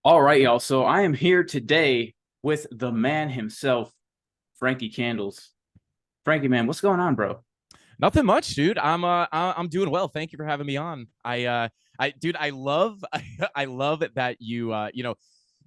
All right, y'all. So I am here today with the man himself, Frankie Candles. Frankie, man, what's going on, bro? Nothing much, dude. I'm doing well. Thank you for having me on. Dude, I love I love that you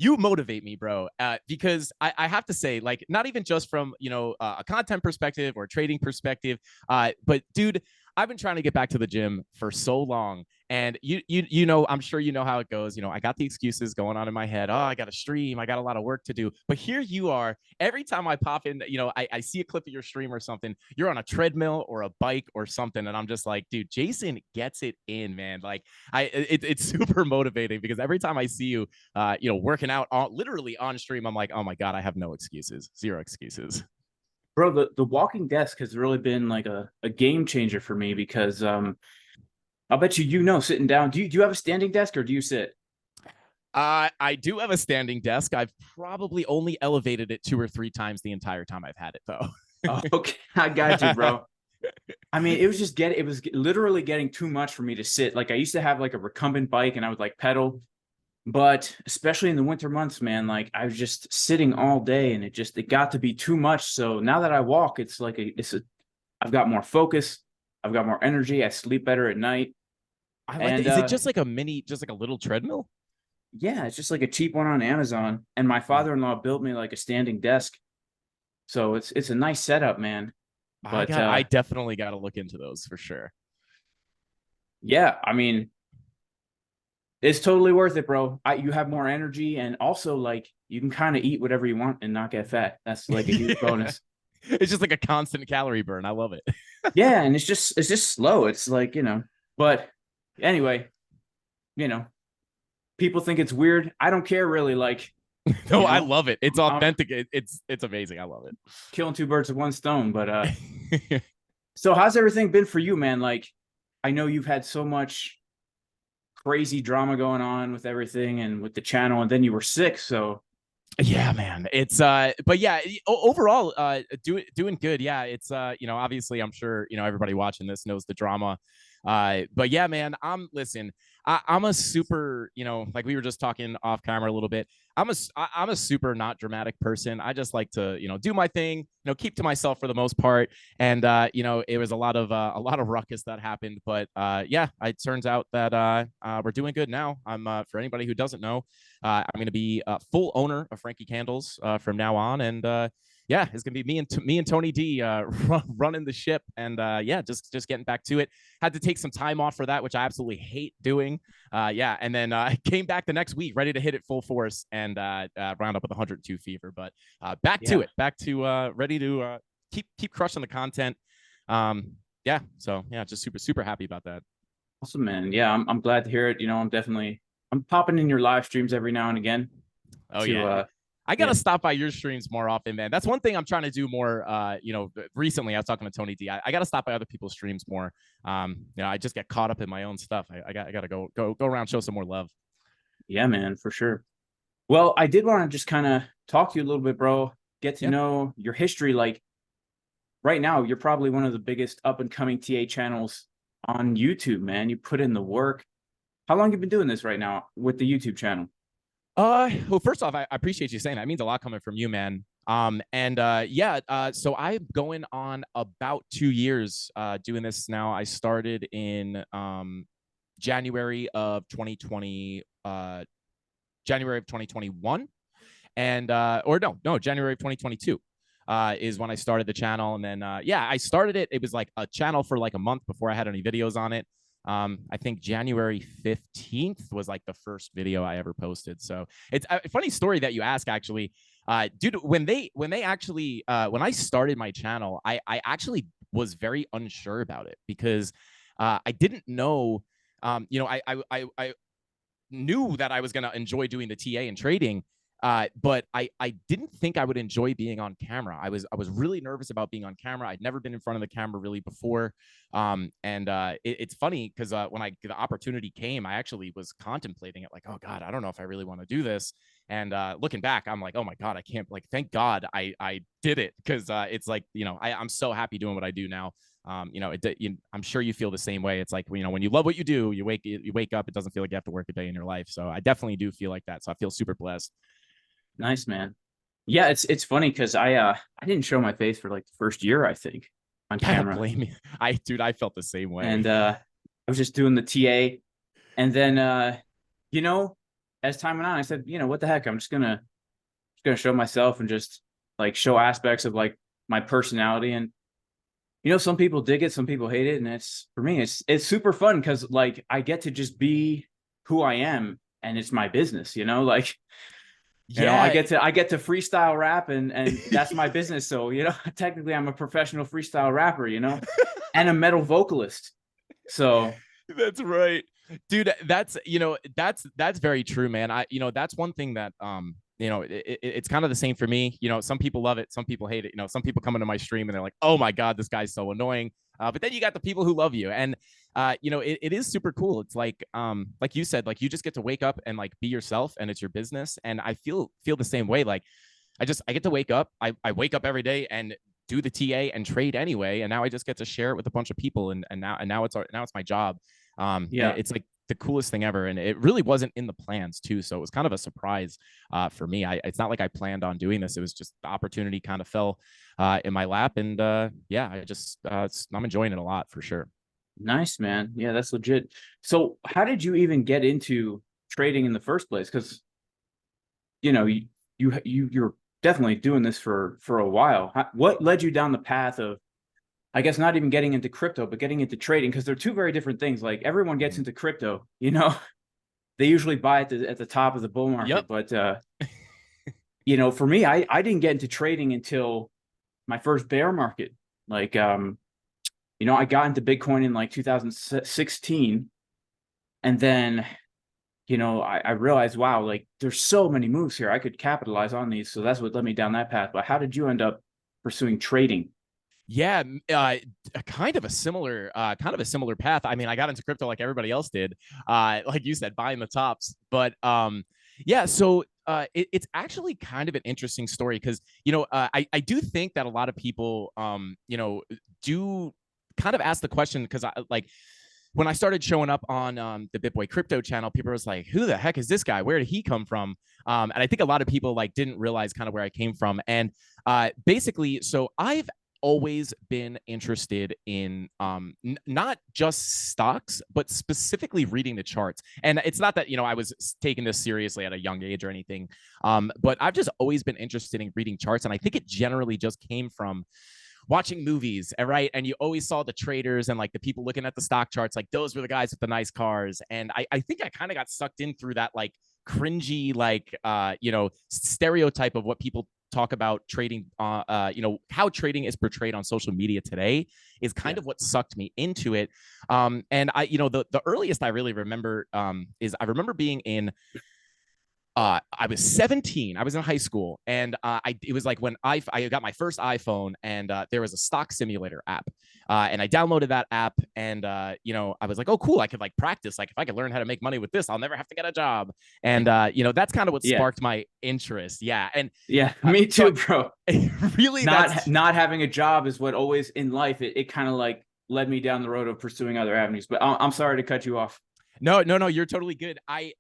motivate me, bro. Because I have to say, like, not even just from a content perspective or a trading perspective, but dude, I've been trying to get back to the gym for so long, and I'm sure you know how it goes. I got the excuses going on in my head. Oh, I got to stream. I got a lot of work to do. But here you are. Every time I pop in, I see a clip of your stream or something. You're on a treadmill or a bike or something, and I'm just like, dude, Jason gets it in, man. Like, it's super motivating because every time I see you, working out literally on stream, I'm like, oh my god, I have no excuses, zero excuses. Bro, the walking desk has really been like a game changer for me because I'll bet you sitting down. Do you have a standing desk or do you sit? I do have a standing desk. I've probably only elevated it two or three times the entire time I've had it, though. Oh, okay, I got you, bro. I mean, it was literally getting too much for me to sit. Like I used to have like a recumbent bike and I would like pedal, but especially in the winter months, man, like I was just sitting all day and it got to be too much. So now that I walk, I've got more focus, I've got more energy, I sleep better at night. I like that. And Is it just like a mini, just like a little treadmill? yeah, it's just like a cheap one on Amazon. And my Hmm. father-in-law built me like a standing desk. So it's a nice setup, man. But I definitely got to look into those for sure. yeah, I mean, it's totally worth it, bro. You have more energy and also like you can kind of eat whatever you want and not get fat. That's like a huge Yeah. bonus. It's just like a constant calorie burn. I love it. Yeah, and it's just slow. It's like, but anyway, you know, people think it's weird. I don't care really. Like, No, you I know, love it. It's I'm authentic. It's amazing. I love killing two birds with one stone. But it. so how's everything been for you, man? Like, I know you've had so much crazy drama going on with everything and with the channel, and then you were sick. So Yeah, man. It's but yeah, overall doing good. Yeah, it's obviously I'm sure, everybody watching this knows the drama. But yeah, man, listen, I'm a super, like we were just talking off camera a little bit. I'm a super not dramatic person. I just like to, do my thing, keep to myself for the most part. And it was a lot of ruckus that happened, but yeah, it turns out that we're doing good now. I'm for anybody who doesn't know, I'm going to be full owner of Frankie Candles from now on, and yeah, it's going to be me and Tony D running the ship, and yeah, just getting back to it. Had to take some time off for that, which I absolutely hate doing. Yeah, and then came back the next week, ready to hit it full force and round up with 102 fever. But back to yeah, it, back to ready to keep crushing the content. Yeah, so yeah, just super happy about that. awesome, man. Yeah, I'm glad to hear it. I'm popping in your live streams every now and again Oh to yeah. I gotta yeah. stop by your streams more often, man. That's one thing I'm trying to do more. Recently I was talking to Tony D. I gotta stop by other people's streams more. I just get caught up in my own stuff. I gotta go around, show some more love. Yeah, man, for sure. Well, I did want to just kind of talk to you a little bit, bro. Get to Yeah. know your history. Like right now, you're probably one of the biggest up and coming TA channels on YouTube, man. You put in the work. How long have you been doing this right now with the YouTube channel? Well, first off, I appreciate you saying that. It means a lot coming from you, man. And yeah, so I'm going on about 2 years doing this now. I started in January of 2020, January of 2021, and or no, January of 2022 is when I started the channel. And then yeah, I started it. It was like a channel for like a month before I had any videos on it. I think January 15th was like the first video I ever posted. So it's a funny story that you ask, actually. Dude, when they actually when I started my channel, I actually was very unsure about it because I didn't know. I knew that I was going to enjoy doing the TA and trading, but I didn't think I would enjoy being on camera. I was really nervous about being on camera. I'd never been in front of the camera really before, and it's funny because when the opportunity came, I actually was contemplating it, like, oh God, I don't know if I really want to do this. And looking back, I'm like, oh my God, I can't. Like, thank God I did it because it's like I'm so happy doing what I do now. I'm sure you feel the same way. It's like, when you love what you do, you wake up, it doesn't feel like you have to work a day in your life. So I definitely do feel like that. So I feel super blessed. Nice, man. Yeah, it's funny because I didn't show my face for like the first year, I think, on I don't camera. blame you. I felt the same way. And I was just doing the TA. And then you know, as time went on, I said, what the heck? I'm just gonna show myself and just like show aspects of like my personality. And some people dig it, some people hate it. And it's for me, it's super fun because like I get to just be who I am and it's my business, like I Yeah. get to freestyle rap and that's my business. So, technically I'm a professional freestyle rapper, and a metal vocalist. So That's right. Dude, that's very true, man. That's one thing that it's kind of the same for me. Some people love it, some people hate it. Some people come into my stream and they're like, "Oh my god, this guy's so annoying." But then you got the people who love you, and it is super cool. It's like you said, like you just get to wake up and like be yourself, and it's your business. And I feel the same way. Like I get to wake up. I wake up every day and do the TA and trade anyway, and now I just get to share it with a bunch of people, and now it's my job. yeah, it's like the coolest thing ever, and it really wasn't in the plans too, so it was kind of a surprise for me. It's not like I planned on doing this. It was just the opportunity kind of fell in my lap, and yeah, I'm enjoying it a lot for sure. nice, man. Yeah, that's legit. So how did you even get into trading in the first place? Because you're definitely doing this for a while. What led you down the path of, I guess, not even getting into crypto, but getting into trading? Because they're two very different things. Like everyone gets into crypto, they usually buy at the top of the bull market. Yep. But for me, I didn't get into trading until my first bear market. Like I got into Bitcoin in like 2016, and then I realized, wow, like there's so many moves here. I could capitalize on these. So that's what led me down that path. But how did you end up pursuing trading? Yeah, kind of a similar path. I mean, I got into crypto like everybody else did, like you said, buying the tops. But yeah, so it's actually kind of an interesting story because I do think that a lot of people do kind of ask the question, because I like when I started showing up on the BitBoy crypto channel, people was like, "Who the heck is this guy? Where did he come from?" And I think a lot of people like didn't realize kind of where I came from. And basically, so I've always been interested in not just stocks, but specifically reading the charts. And it's not that I was taking this seriously at a young age or anything, but I've just always been interested in reading charts. And I think it generally just came from watching movies, right? And you always saw the traders and like the people looking at the stock charts, like those were the guys with the nice cars. And I think I kind of got sucked in through that like cringy, like stereotype of what people talk about trading, how trading is portrayed on social media today is kind of what sucked me into it. And the earliest I really remember is I remember being in I was 17. I was in high school, and it was like when I got my first iPhone, and there was a stock simulator app, and I downloaded that app, and I was like, oh, cool, I could like practice. Like if I could learn how to make money with this, I'll never have to get a job. And that's kind of what Yeah. sparked my interest. Yeah, and Yeah, me too, bro. really, Not having a job is what always in life it kind of like led me down the road of pursuing other avenues. But I'm sorry to cut you off. No, you're totally good. I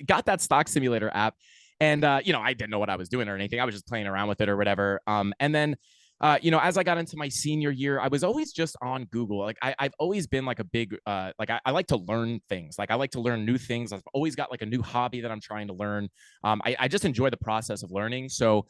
got that stock simulator app, and I didn't know what I was doing or anything. I was just playing around with it or whatever. And then as I got into my senior year, I was always just on Google. Like I've always been like a big like I like to learn things. Like I like to learn new things. I've always got like a new hobby that I'm trying to learn. I just enjoy the process of learning. So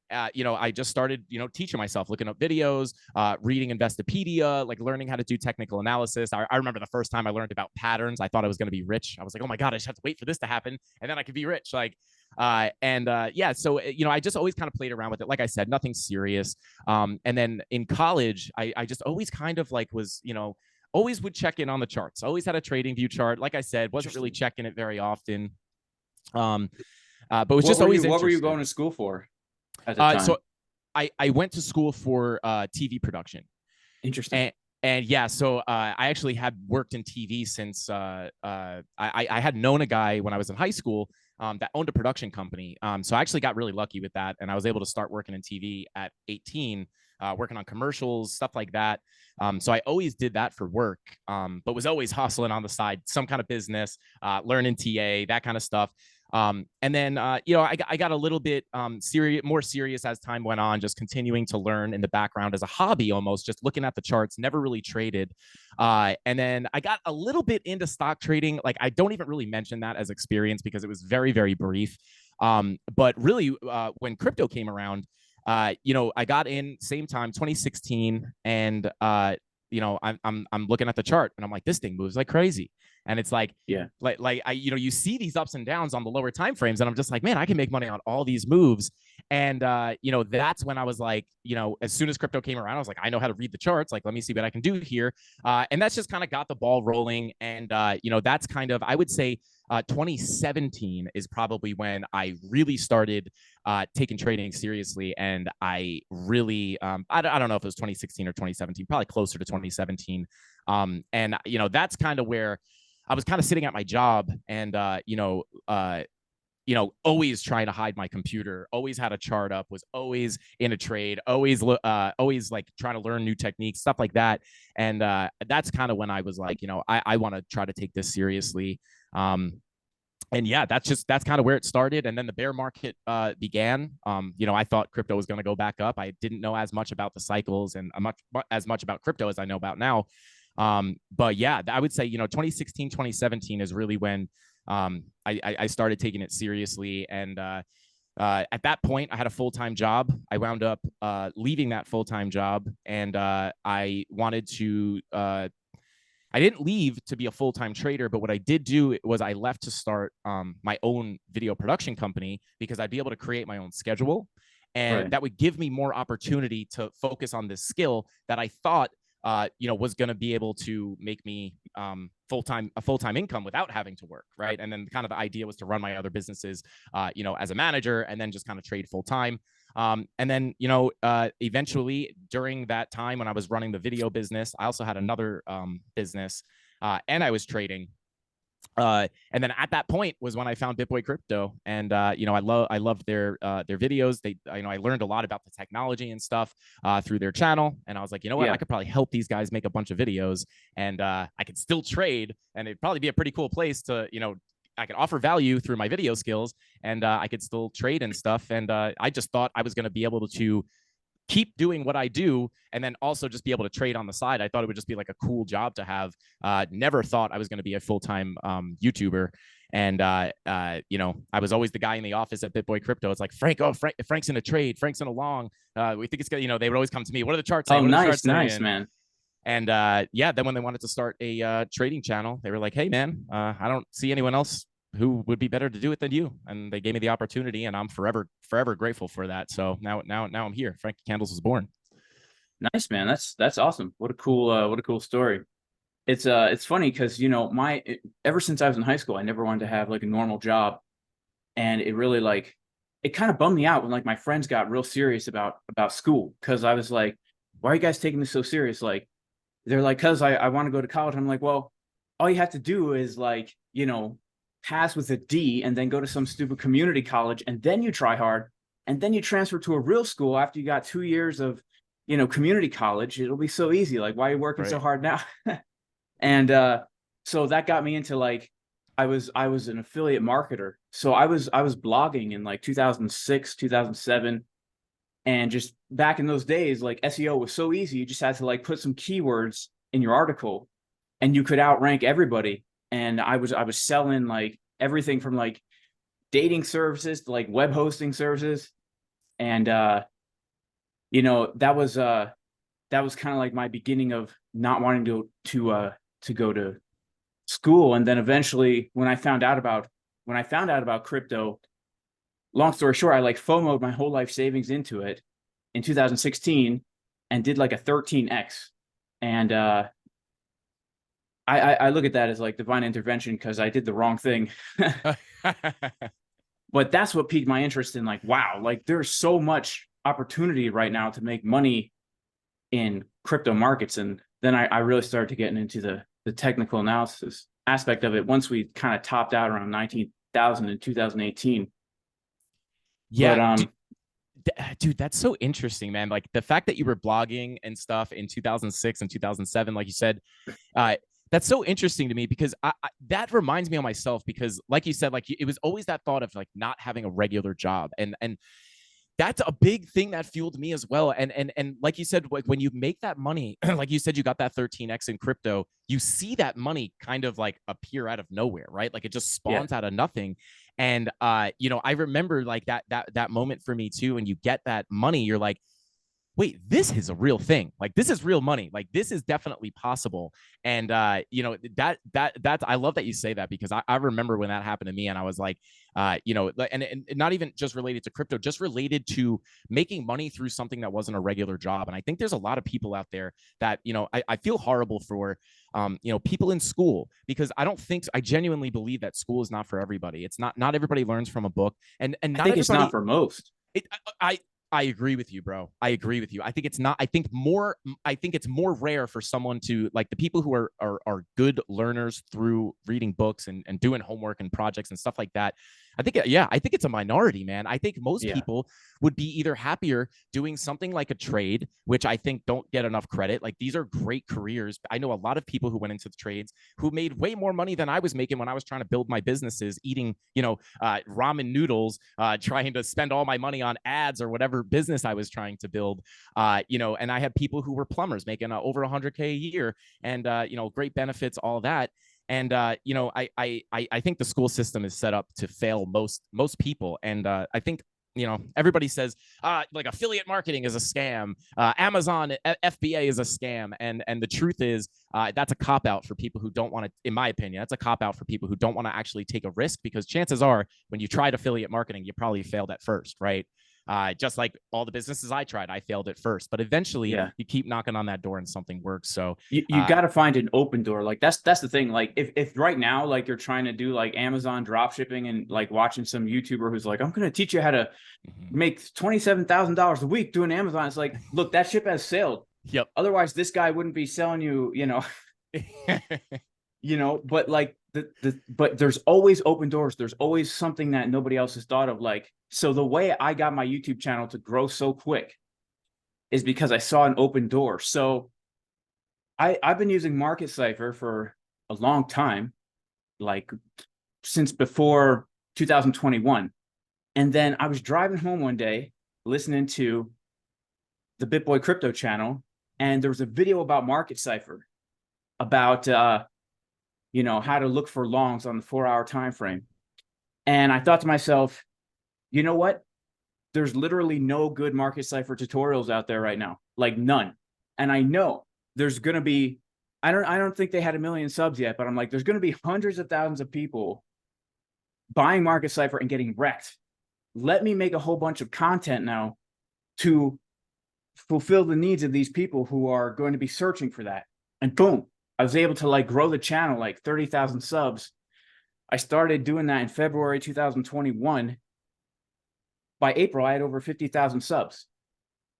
I just started, teaching myself, looking up videos, reading Investopedia, like learning how to do technical analysis. I remember the first time I learned about patterns, I thought I was going to be rich. I was like, oh my God, I just have to wait for this to happen, and then I could be rich. Like, yeah, so, I just always kind of played around with it. Like I said, nothing serious. And then in college, I just always kind of like was, always would check in on the charts. Always had a trading view chart. Like I said, wasn't really checking it very often. But was just always what were you going to school for at the time? So I went to school for TV production. Interesting. And yeah, so I actually had worked in TV since I had known a guy when I was in high school that owned a production company. So I actually got really lucky with that, and I was able to start working in TV at 18. working on commercials, stuff like that. So I always did that for work, but was always hustling on the side, some kind of business, learning TA, that kind of stuff. And then, I got a little bit more serious as time went on, just continuing to learn in the background as a hobby, almost just looking at the charts, never really traded. And then I got a little bit into stock trading. Like, I don't even really mention that as experience because it was very, very brief. But really, when crypto came around, I got in same time, 2016, and I'm looking at the chart and I'm like, this thing moves like crazy. And it's like, you see these ups and downs on the lower time frames, and I'm just like, man, I can make money on all these moves. And that's when I was like, as soon as crypto came around, I was like, I know how to read the charts. Like, let me see what I can do here. And that's just kind of got the ball rolling. And that's kind of, I would say, 2017 is probably when I really started taking trading seriously. And I really, I don't know if it was 2016 or 2017, probably closer to 2017. And that's kind of where I was kind of sitting at my job and, always trying to hide my computer, always had a chart up, was always in a trade, always like trying to learn new techniques, stuff like that. And that's kind of when I was like, I want to try to take this seriously. And yeah, that's kind of where it started. And then the bear market began. I thought crypto was going to go back up. I didn't know as much about the cycles and as much about crypto as I know about now. But yeah, I would say, 2016, 2017 is really when I started taking it seriously. And at that point, I had a full-time job. I wound up leaving that full-time job, and I wanted to I didn't leave to be a full-time trader, but what I did do was I left to start my own video production company because I'd be able to create my own schedule. And that would give me more opportunity to focus on this skill that I thought was going to be able to make me a full-time income without having to work. Right. And then kind of the idea was to run my other businesses, as a manager, and then just kind of trade full-time. And then, eventually during that time when I was running the video business, I also had another business and I was trading. And then at that point was when I found BitBoy Crypto, and I loved their videos. I learned a lot about the technology and stuff through their channel, and I was like, I could probably help these guys make a bunch of videos, and I could still trade, and it'd probably be a pretty cool place to, I could offer value through my video skills, and I could still trade and stuff. And I just thought I was going to be able to keep doing what I do and then also just be able to trade on the side. I thought it would just be like a cool job to have. Never thought I was going to be a full-time YouTuber. And, I was always the guy in the office at BitBoy Crypto. It's like, Frank's in a trade. Frank's in a long. We think it's good. They would always come to me. What are the charts saying? Oh, nice, man. And then when they wanted to start a trading channel, they were like, hey, man, I don't see anyone else who would be better to do it than you. And they gave me the opportunity, and I'm forever grateful for that. So now I'm here. Frankie Candles was born. Nice, man. That's awesome. What a cool story. It's funny because, ever since I was in high school, I never wanted to have like a normal job. And it really it kind of bummed me out when like my friends got real serious about school. Cause I was like, why are you guys taking this so serious? Like, they're like, cause I want to go to college. I'm like, well, all you have to do is pass with a D and then go to some stupid community college, and then you try hard, and then you transfer to a real school after you got 2 years of, community college. It'll be so easy. Like, why are you working so hard now? And so that got me into I was an affiliate marketer. So I was blogging in 2006, 2007. And just back in those days, SEO was so easy. You just had to put some keywords in your article and you could outrank everybody. And I was selling everything from dating services to web hosting services. And that was kind of my beginning of not wanting to go to school. And then eventually when I found out about crypto, long story short, I FOMO'd my whole life savings into it in 2016 and did a 13x. And I look at that as divine intervention because I did the wrong thing. But that's what piqued my interest in wow, there's so much opportunity right now to make money in crypto markets. And then I really started to get into the technical analysis aspect of it once we kind of topped out around 19,000 in 2018. Yeah. But, Dude, that's so interesting, man. Like the fact that you were blogging and stuff in 2006 and 2007, like you said, uh, that's so interesting to me because that reminds me of myself because, like you said, like it was always that thought of like not having a regular job, and that's a big thing that fueled me as well. And like you said, when you make that money, like you said, you got that 13x in crypto, you see that money kind of like appear out of nowhere, right? Like it just Yeah. spawns out of nothing. And you know, I remember like that moment for me too. When you get that money, you're like, wait, this is a real thing. Like this is real money. Like this is definitely possible. And you know, that's I love that you say that because I remember when that happened to me and I was like, you know, and not even just related to crypto, just related to making money through something that wasn't a regular job. And I think there's a lot of people out there that, you know, I feel horrible for you know, people in school because I genuinely believe that school is not for everybody. It's not everybody learns from a book and I not think it's everybody not for most. it, I agree with you, bro. I agree with you. I think it's not. I think more. I think it's more rare for someone to like the people who are good learners through reading books and doing homework and projects and stuff like that. I think yeah. I think it's a minority, man. I think most Yeah. people would be either happier doing something like a trade, which I think don't get enough credit. Like these are great careers. I know a lot of people who went into the trades who made way more money than I was making when I was trying to build my businesses, eating, you know, ramen noodles, trying to spend all my money on ads or whatever business I was trying to build. You know, and I had people who were plumbers making over 100K a year and, you know, great benefits, all that. And you know, I think the school system is set up to fail most people. And I think, you know, everybody says like affiliate marketing is a scam, Amazon FBA is a scam, and the truth is that's a cop out for people who don't want to. In my opinion, that's a cop out for people who don't want to actually take a risk because chances are when you tried affiliate marketing, you probably failed at first, right? Just like all the businesses I tried, I failed at first, but eventually Yeah. you keep knocking on that door and something works. So You got to find an open door. Like that's the thing. Like if right now, like you're trying to do like Amazon drop shipping and like watching some YouTuber who's like, I'm going to teach you how to make $27,000 a week doing Amazon. It's like, look, that ship has sailed. Yep. Otherwise this guy wouldn't be selling you, you know, you know, but like but there's always open doors. There's always something that nobody else has thought of. Like, so the way I got my YouTube channel to grow so quick is because I saw an open door. So I've been using Market Cipher for a long time, like since before 2021. And then I was driving home one day, listening to the BitBoy Crypto channel, and there was a video about Market Cipher, about you know, how to look for longs on the 4-hour time frame. And I thought to myself, you know what? There's literally no good Market Cipher tutorials out there right now, like none. And I know there's going to be, I don't think they had 1 million subs yet, but I'm like, there's going to be hundreds of thousands of people buying Market Cipher and getting wrecked. Let me make a whole bunch of content now to fulfill the needs of these people who are going to be searching for that. And boom, I was able to like grow the channel like 30,000 subs. I started doing that in February 2021. By April, I had over 50,000 subs.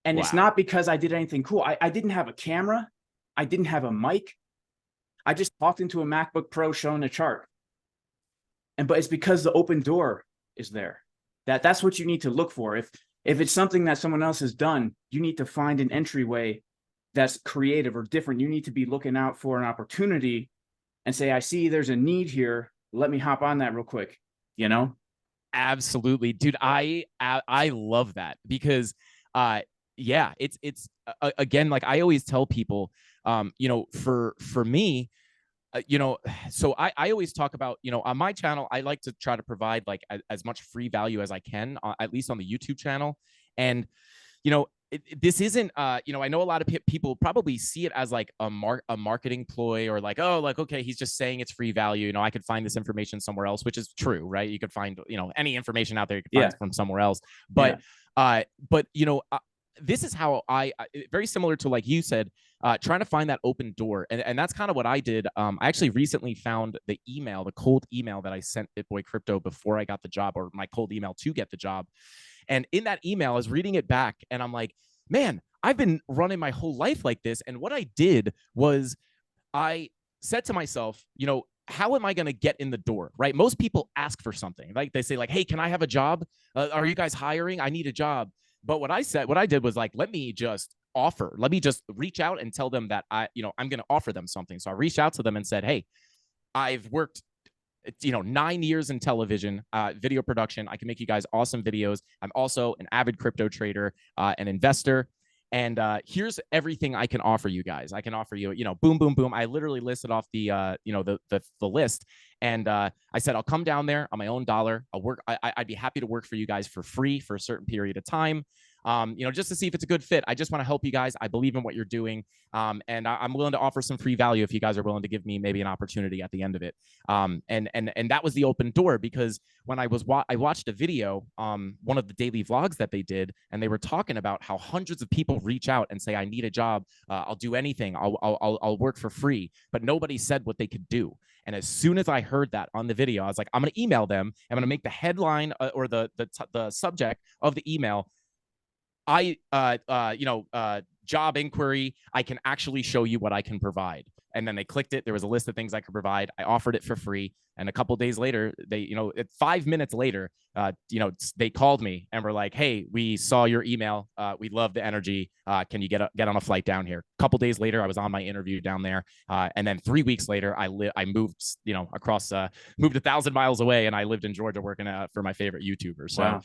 And it's not because I did anything cool. I didn't have a camera. I didn't have a mic. I just talked into a MacBook Pro showing a chart. But it's because the open door is there. That's what you need to look for. If it's something that someone else has done, you need to find an entryway that's creative or different. You need to be looking out for an opportunity and say, I see there's a need here. Let me hop on that real quick, you know? Absolutely, dude. I love that because yeah, it's again, like I always tell people, you know, for me, you know, so I always talk about, you know, on my channel, I like to try to provide like as much free value as I can, at least on the YouTube channel. And, you know, this isn't, you know, I know a lot of people probably see it as like a marketing ploy or like, oh, like, okay, he's just saying it's free value. You know, I could find this information somewhere else, which is true, right? You could find, you know, any information out there, you could find it from somewhere else. But, you know, this is how very similar to, like you said, trying to find that open door. And that's kind of what I did. I actually recently found the cold email that I sent BitBoy Crypto before I got the job, or my cold email to get the job. And in that email, I was reading it back and I'm like, man, I've been running my whole life like this. And what I did was I said to myself, you know, how am I going to get in the door, right? Most people ask for something. Like they say like, hey, can I have a job? Are you guys hiring? I need a job. But what I did was like, let me just reach out and tell them that I'm going to offer them something. So I reached out to them and said, hey, I've worked 9 years in television, video production. I can make you guys awesome videos. I'm also an avid crypto trader, an investor. And here's everything I can offer you guys. I can offer you, boom, boom, boom. I literally listed off the list. And I said, I'll come down there on my own dollar. I'll work. I'd be happy to work for you guys for free for a certain period of time. Just to see if it's a good fit. I just want to help you guys. I believe in what you're doing. And I'm willing to offer some free value if you guys are willing to give me maybe an opportunity at the end of it. And that was the open door, because when I watched a video, one of the daily vlogs that they did, and they were talking about how hundreds of people reach out and say, I need a job. I'll do anything. I'll work for free. But nobody said what they could do. And as soon as I heard that on the video, I was like, I'm going to email them. I'm going to make the headline or the subject of the email, job inquiry. I can actually show you what I can provide. And then they clicked it. There was a list of things I could provide. I offered it for free. And a couple of days later, 5 minutes later, they called me and were like, hey, we saw your email. We love the energy. Can you get on a flight down here? A couple of days later, I was on my interview down there. And then 3 weeks later, I moved, across, moved 1,000 miles away, and I lived in Georgia working for my favorite YouTuber. So. Wow.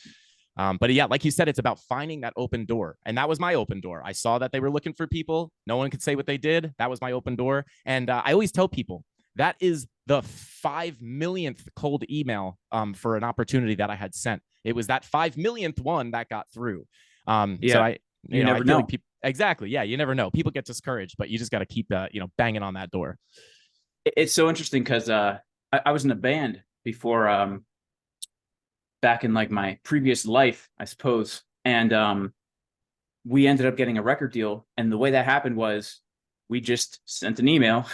But yeah, like you said, it's about finding that open door. And that was my open door. I saw that they were looking for people. No one could say what they did. That was my open door. And I always tell people that is the 5 millionth cold email for an opportunity that I had sent. It was that 5 millionth one that got through. So you never know. Like exactly. Yeah, you never know. People get discouraged, but you just got to keep banging on that door. It's so interesting because I was in a band before back in like my previous life, I suppose. And we ended up getting a record deal. And the way that happened was we just sent an email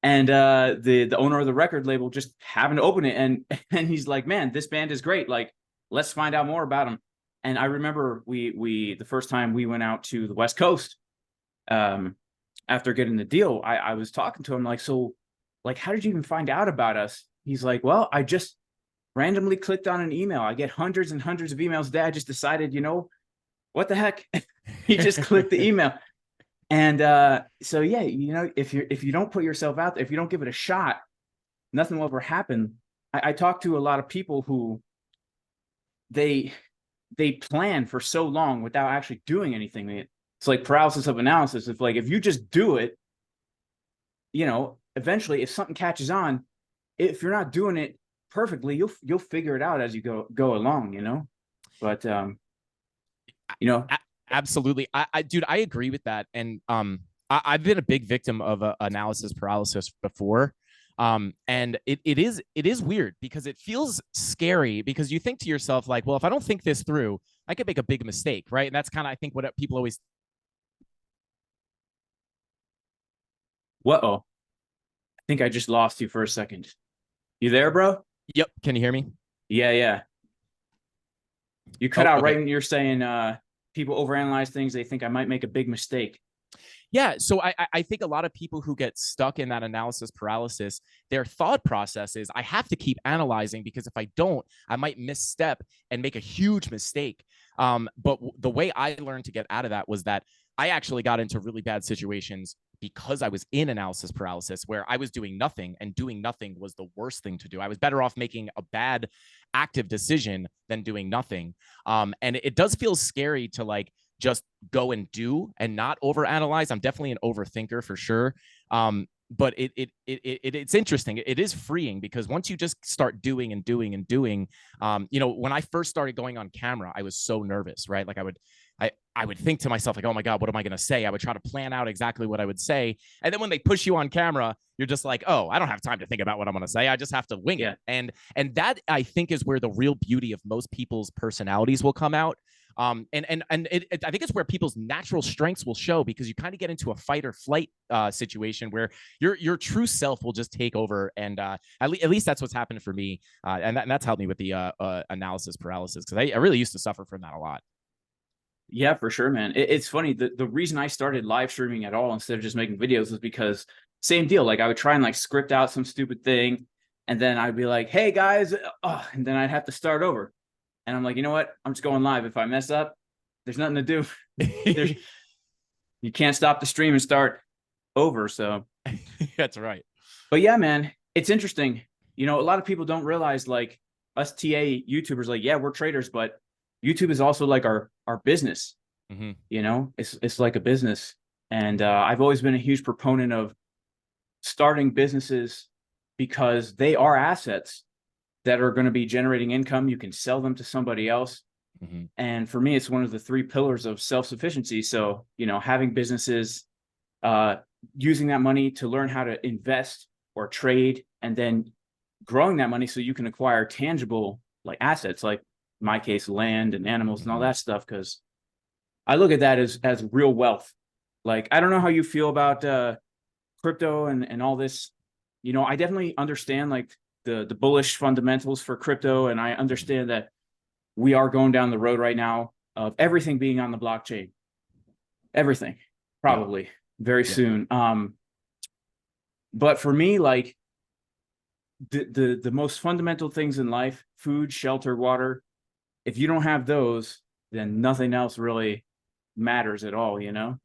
and the owner of the record label just happened to open it. And he's like, man, this band is great. Like, let's find out more about them. And I remember the first time we went out to the West Coast, after getting the deal, I was talking to him like, so like, how did you even find out about us? He's like, well, I just randomly clicked on an email. I get hundreds and hundreds of emails a day. I just decided, what the heck? You just click the email. And so yeah, if you don't put yourself out there, if you don't give it a shot, nothing will ever happen. I talk to a lot of people who they plan for so long without actually doing anything. It's like paralysis of analysis. If you just do it, eventually if something catches on, if you're not doing it perfectly, you'll figure it out as you go along, but absolutely. Dude, I agree with that. And I've been a big victim of analysis paralysis before. And it is weird because it feels scary, because you think to yourself like, well, if I don't think this through, I could make a big mistake, right? And that's kind of, I think, what people always. Whoa, I think I just lost you for a second. You there, bro? Yep. Can you hear me? Yeah. You cut out right when you're saying people overanalyze things. They think I might make a big mistake. Yeah. So I think a lot of people who get stuck in that analysis paralysis, their thought process is, I have to keep analyzing, because if I don't, I might misstep and make a huge mistake. But the way I learned to get out of that was that I actually got into really bad situations because I was in analysis paralysis, where I was doing nothing, and doing nothing was the worst thing to do. I was better off making a bad active decision than doing nothing. And it does feel scary to like just go and do and not overanalyze. I'm definitely an overthinker for sure. But it's interesting. It is freeing, because once you just start doing and doing and doing, when I first started going on camera, I was so nervous, right? Like I would think to myself like, oh my God, what am I going to say? I would try to plan out exactly what I would say. And then when they push you on camera, you're just like, oh, I don't have time to think about what I'm going to say. I just have to wing it. And that, I think, is where the real beauty of most people's personalities will come out. I think it's where people's natural strengths will show, because you kind of get into a fight or flight situation where your true self will just take over. And at least that's what's happened for me. And that's helped me with the analysis paralysis, because I really used to suffer from that a lot. Yeah, for sure, man. It's funny. The reason I started live streaming at all instead of just making videos was because same deal. Like I would try and like script out some stupid thing, and then I'd be like, hey guys, and then I'd have to start over. And I'm like, you know what? I'm just going live. If I mess up, there's nothing to do. There's, you can't stop the stream and start over. So That's right. but yeah, man, it's interesting. You know, a lot of people don't realize, like, us TA YouTubers, like, yeah, we're traders, but YouTube is also like our business. Mm-hmm. You know, it's like a business. And I've always been a huge proponent of starting businesses because they are assets that are going to be generating income. You can sell them to somebody else. Mm-hmm. And for me, it's one of the 3 pillars of self-sufficiency. So, you know, having businesses, using that money to learn how to invest or trade, and then growing that money so you can acquire tangible, like, assets, like in my case, land and animals and all that stuff. Because I look at that as real wealth. Like, I don't know how you feel about crypto and all this. You know, I definitely understand, like, the bullish fundamentals for crypto, and I understand that we are going down the road right now of everything being on the blockchain. Everything, probably very soon. But for me, like, the most fundamental things in life, food, shelter, water, if you don't have those, then nothing else really matters at all, you know?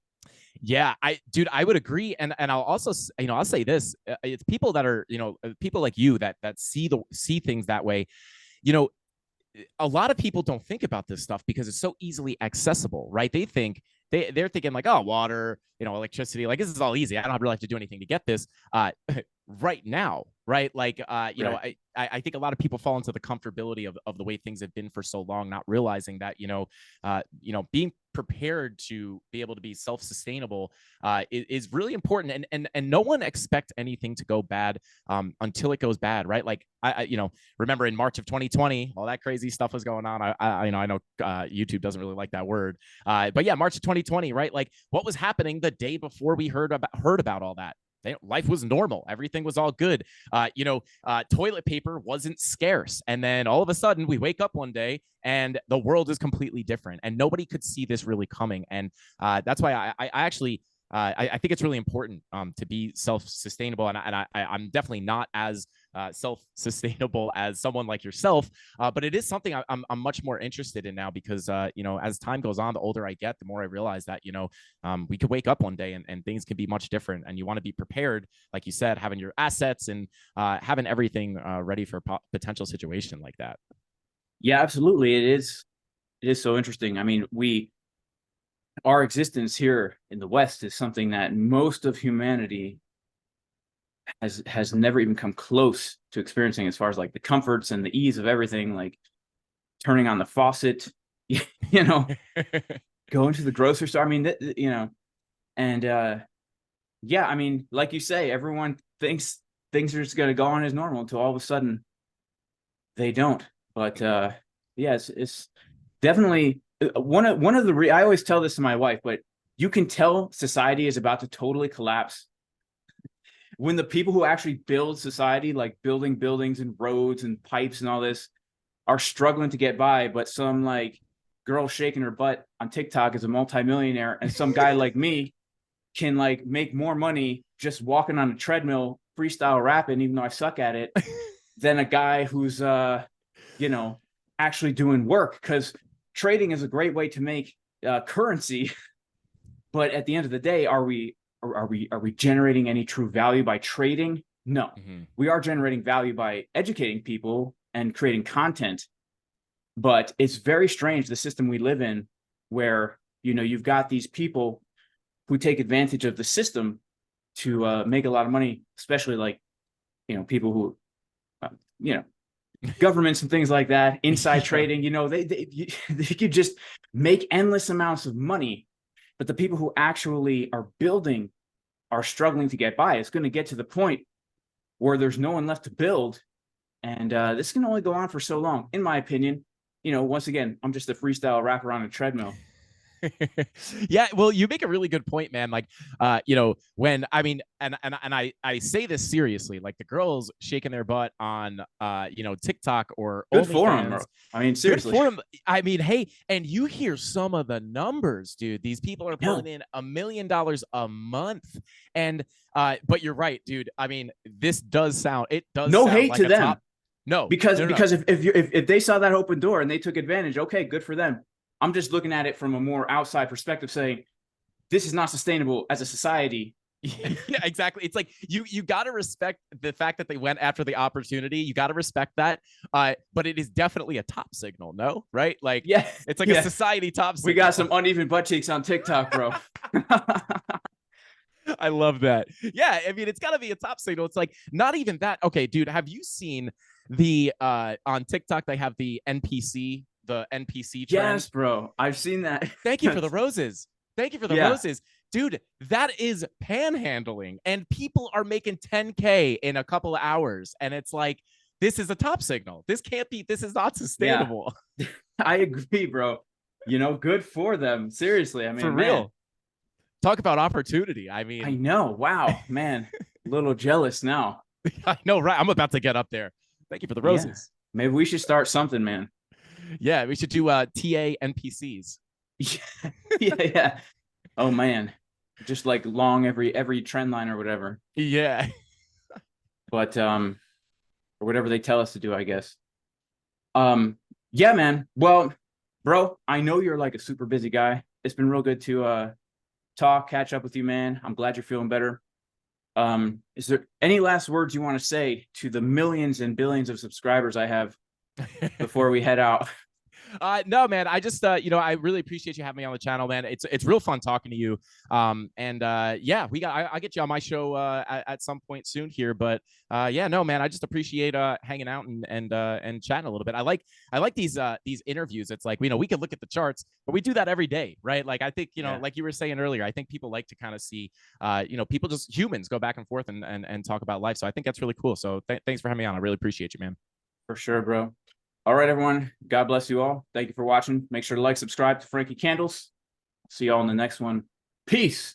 Yeah, dude, I would agree, and I'll also, you know, I'll say this: it's people that are, you know, people like you that see things that way. You know, a lot of people don't think about this stuff because it's so easily accessible, right? They think they're thinking like, oh, water, you know, electricity, like this is all easy. I don't really have to do anything to get this right now, right? Like, you know, I think a lot of people fall into the comfortability of the way things have been for so long, not realizing that, you know, being prepared to be able to be self-sustainable is really important, and no one expects anything to go bad until it goes bad, right? Like, I you know, remember in March of 2020, all that crazy stuff was going on. I know YouTube doesn't really like that word, but yeah, March of 2020, right? Like, what was happening the day before we heard about all that? Life was normal. Everything was all good. You know, toilet paper wasn't scarce. And then all of a sudden we wake up one day and the world is completely different. And nobody could see this really coming. And that's why I actually, I think it's really important to be self-sustainable. And I'm definitely not as self-sustainable as someone like yourself, but it is something I'm much more interested in now because, you know, as time goes on, the older I get, the more I realize that, you know, we could wake up one day and things can be much different. And you want to be prepared, like you said, having your assets and having everything ready for a potential situation like that. Yeah, absolutely. It is so interesting. I mean, our existence here in the West is something that most of humanity has never even come close to experiencing, as far as like the comforts and the ease of everything, like turning on the faucet, you know, going to the grocery store. I mean, you know, and yeah, I mean, like you say, everyone thinks things are just going to go on as normal until all of a sudden they don't. But yeah, it's definitely one of the I always tell this to my wife, but you can tell society is about to totally collapse when the people who actually build society, like building buildings and roads and pipes and all this, are struggling to get by. But some, like, girl shaking her butt on TikTok is a multimillionaire, and some guy like me can, like, make more money just walking on a treadmill freestyle rapping, even though I suck at it, than a guy who's you know, actually doing work. Because trading is a great way to make currency, but at the end of the day, are we generating any true value by trading? No. We are generating value by educating people and creating content. But it's very strange, the system we live in, where, you know, you've got these people who take advantage of the system to make a lot of money, especially, like, you know, people who, you know, governments and things like that, inside trading. You know, they could just make endless amounts of money, but the people who actually are building are struggling to get by. It's going to get to the point where there's no one left to build, and this can only go on for so long, in my opinion. You know, once again, I'm just a freestyle rapper on a treadmill. Yeah, well, you make a really good point, man. Like, you know, when I mean, and I say this seriously, like the girls shaking their butt on, you know, TikTok or good for them, bro. I mean, seriously, good for them. I mean, hey, and you hear some of the numbers, dude. These people are pulling in $1 million a month, and but you're right, dude. I mean, this does sound, it does no sound hate like to a them. top. No, because no, no, no. because if they saw that open door and they took advantage, okay, good for them. I'm just looking at it from a more outside perspective, saying this is not sustainable as a society. Yeah, exactly. It's like you got to respect the fact that they went after the opportunity. You got to respect that. But it is definitely a top signal, no? Right? Like, Yeah, it's like yeah. a society top signal. We got some uneven butt cheeks on TikTok, bro. I love that. Yeah, I mean, it's got to be a top signal. It's like not even that. Okay, dude, have you seen the on TikTok they have the NPC trend? Yes, bro. I've seen that. Thank you for the roses. Thank you for the roses. Dude, that is panhandling, and people are making 10K in a couple of hours. And it's like, this is a top signal. This can't be, this is not sustainable. Yeah. I agree, bro. You know, good for them. Seriously. I mean, For real. Talk about opportunity. I mean, I know. Wow, man. A little jealous now. I know, right? I'm about to get up there. Thank you for the roses. Yeah. Maybe we should start something, man. Yeah, we should do TA NPCs. Yeah. Oh man. Just like long every trend line or whatever. Yeah. But or whatever they tell us to do, I guess. Yeah, man. Well, bro, I know you're like a super busy guy. It's been real good to catch up with you, man. I'm glad you're feeling better. Is there any last words you want to say to the millions and billions of subscribers I have before we head out? No, man. I just, I really appreciate you having me on the channel, man. It's real fun talking to you. Yeah, I'll get you on my show at some point soon here. But yeah, no, man. I just appreciate hanging out and chatting a little bit. I like these interviews. It's like, we could look at the charts, but we do that every day, right? Like I think, like you were saying earlier, I think people like to kind of see, people, just humans, go back and forth and talk about life. So I think that's really cool. So thanks for having me on. I really appreciate you, man. For sure, bro. All right, everyone. God bless you all. Thank you for watching. Make sure to like, subscribe to Frankie Candles. See y'all in the next one. Peace.